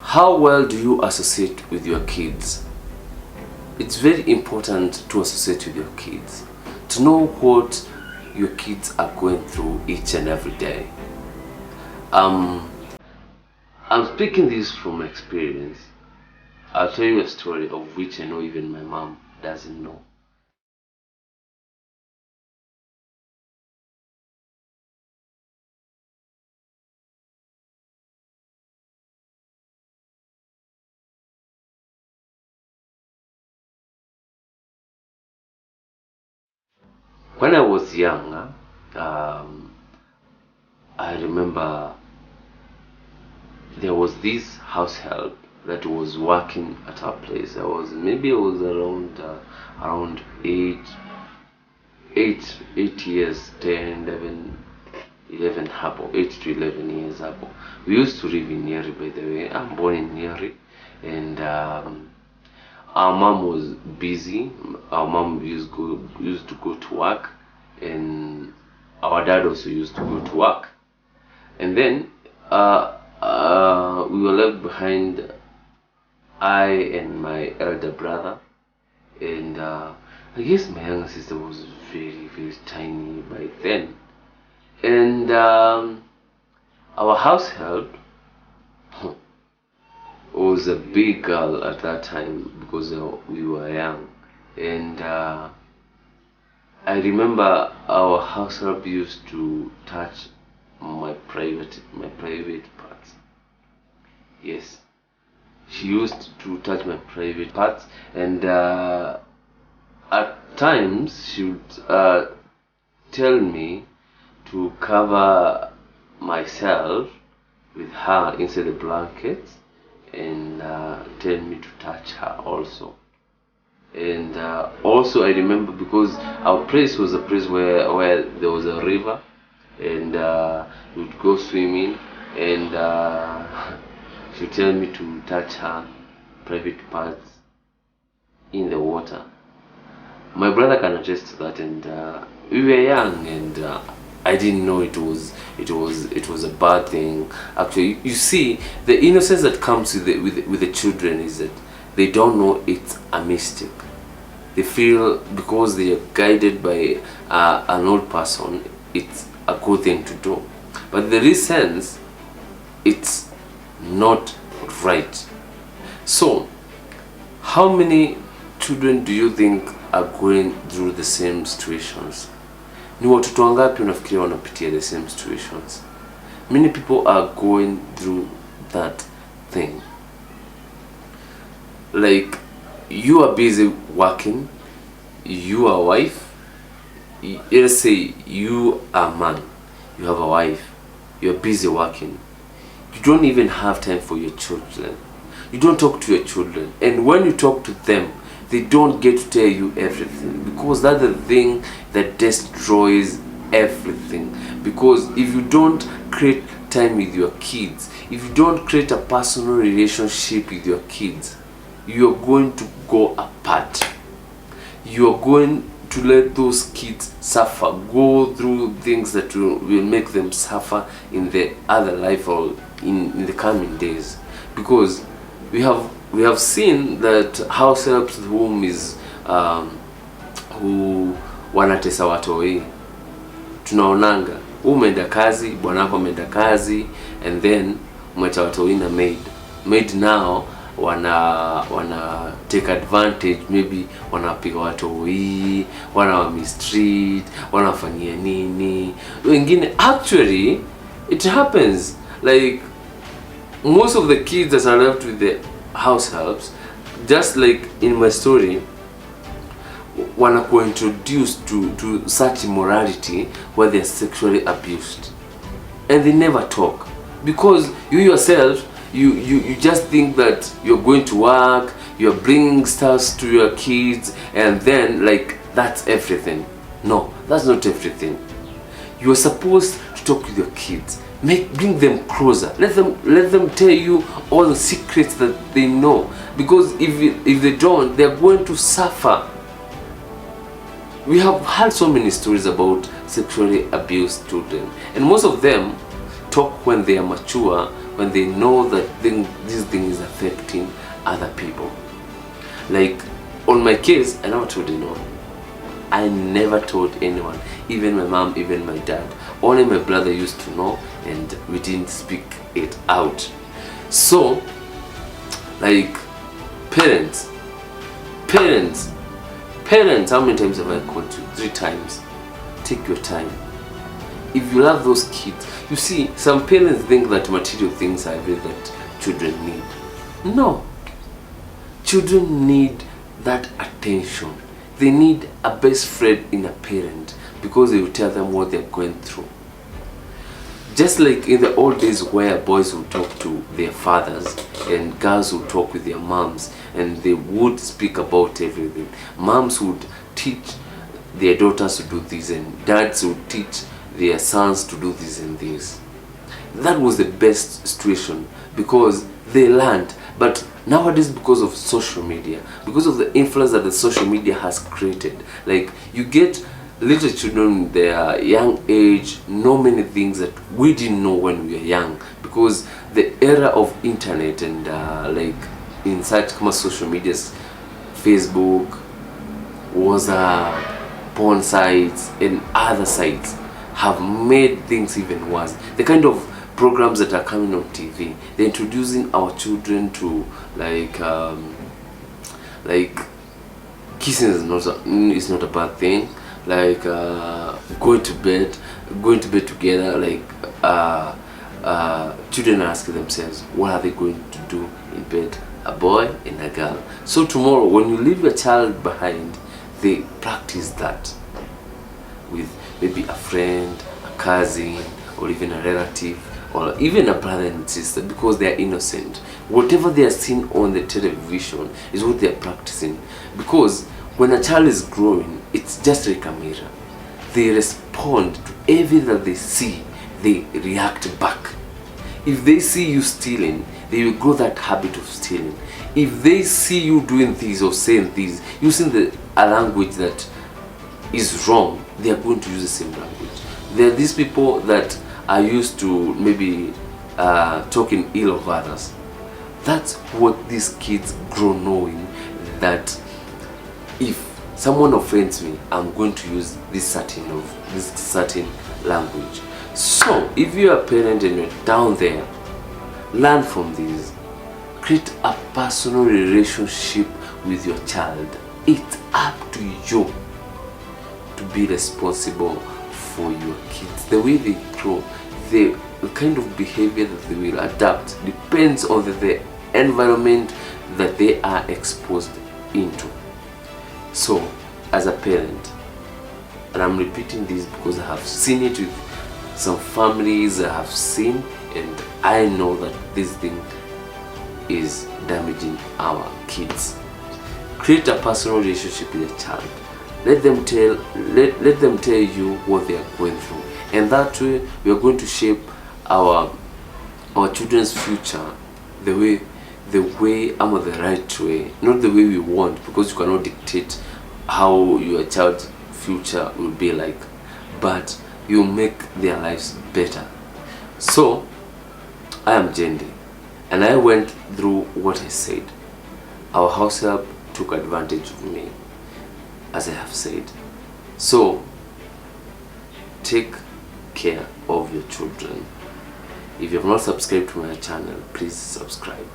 How well do you associate with your kids? It's very important to associate with your kids, to know what your kids are going through each and every day. I'm speaking this from experience. I'll tell you a story of which I know even my mom doesn't know. When I was younger, I remember there was this house help that was working at our place. I was around 8 years, 10, 11 hapo, 8 to 11 years hapo. We used to live in Nyeri, by the way. I'm born in Nyeri, and our mom was busy. Our mom used to go to work, and our dad also used to go to work. And then we were left behind, I and my elder brother, and I guess my younger sister was very, very tiny by then. And our house help was a big girl at that time because we were young. And I remember our house help used to touch my private parts. Yes, she used to touch my private parts, and at times she would tell me to cover myself with her inside the blankets, and tell me to touch her also. And also I remember, because our place was a place where there was a river, and we would go swimming, and she would tell me to touch her private parts in the water. My brother can attest to that, and we were young, and I didn't know it was a bad thing. Actually, you see, the innocence that comes with the children is that they don't know it's a mistake. They feel because they are guided by an old person, it's a good thing to do. But in the real sense, it's not right. So, how many children do you think are going through the same situations? Ni watoto wangapi unafikiria wanapitia the same situations? Many people are going through that thing. Like, you are busy working, you are a wife, let's say you are a man, you have a wife, you're busy working, you don't even have time for your children, you don't talk to your children, and when you talk to them, they don't get to tell you everything, because that's the thing that destroys everything. Because if you don't create time with your kids, if you don't create a personal relationship with your kids, you're going to go apart. You're going to let those kids suffer, go through things that will make them suffer in the other life, or in the coming days. Because we have seen that house helps whom is who wanatesa watoi. Tunaonanga umeenda kazi, bwanako ameenda kazi, and then umeacha watoi na maid now wana take advantage, maybe wanapiga watoi, wana mistreat, wanafanyia nini wengine. Actually, it happens. Like, most of the kids that are left with the house helps, just like in my story, wanakuwa introduced to such immorality where they're sexually abused, and they never talk, because you yourself, you just think that you're going to work, you're bringing stuff to your kids, and then like that's everything. No, that's not everything. You're supposed to talk with your kids, bring them closer, let them tell you all the secrets that they know, because if they don't, they're going to suffer. We have heard so many stories about sexually abused children, and most of them talk when they are mature, when they know that this thing is affecting other people. Like on my case, I never told anyone. I never told anyone, even my mom, even my dad. Only my brother used to know, and we didn't speak it out. So, like, parents, how many times have I called you? 3 times. Take your time. If you love those kids, you see, some parents think that material things are everything that children need. No. Children need that attention. They need a best friend in a parent, because they will tell them what they're going through. Just like in the old days where boys would talk to their fathers and girls would talk with their moms, and they would speak about everything. Moms would teach their daughters to do this, and dads would teach their sons to do this and this. That was the best situation, because they learned. But nowadays, because of social media, because of the influence that the social media has created, like, you get little children in their young age know many things that we didn't know when we were young, because the era of internet and like in such como social medias, Facebook, WhatsApp, porn sites and other sites have made things even worse. The kind of programs that are coming on TV, they're introducing our children to like kissing is not a bad thing. Like going to bed together. Like children are asking themselves, what are they going to do in bed? A boy and a girl. So tomorrow, when you leave your child behind, they practice that with maybe a friend, a cousin, or even a relative, or even a brother and sister, because they are innocent. Whatever they are seeing on the television is what they are practicing. Because when a child is growing, it's just like a mirror. They respond to everything that they see, they react back. If they see you stealing, they will grow that habit of stealing. If they see you doing this or saying this, using a language that is wrong, they are going to use the same language. There are these people that are used to maybe talking ill of others. That's what these kids grow knowing, that if someone offends me, I'm going to use this certain language. So if you're a parent and you're down there, learn from this. Create a personal relationship with your child. It's up to you to be responsible for your kids. The way they grow, the kind of behavior that they will adapt depends on the environment that they are exposed into. So, as a parent, and I'm repeating this because I have seen it with some families I have seen, and I know that this thing is damaging our kids. Create a personal relationship with your child. Let them tell you what they are going through, and that way we are going to shape our children's future the way and the right way, not the way we want, because you cannot dictate how your child's future will be like, but you make their lives better. So I am Gendy, and I went through what I said. Our house help took advantage of me, as I have said. So take care of your children. If you have not subscribed to my channel, please subscribe.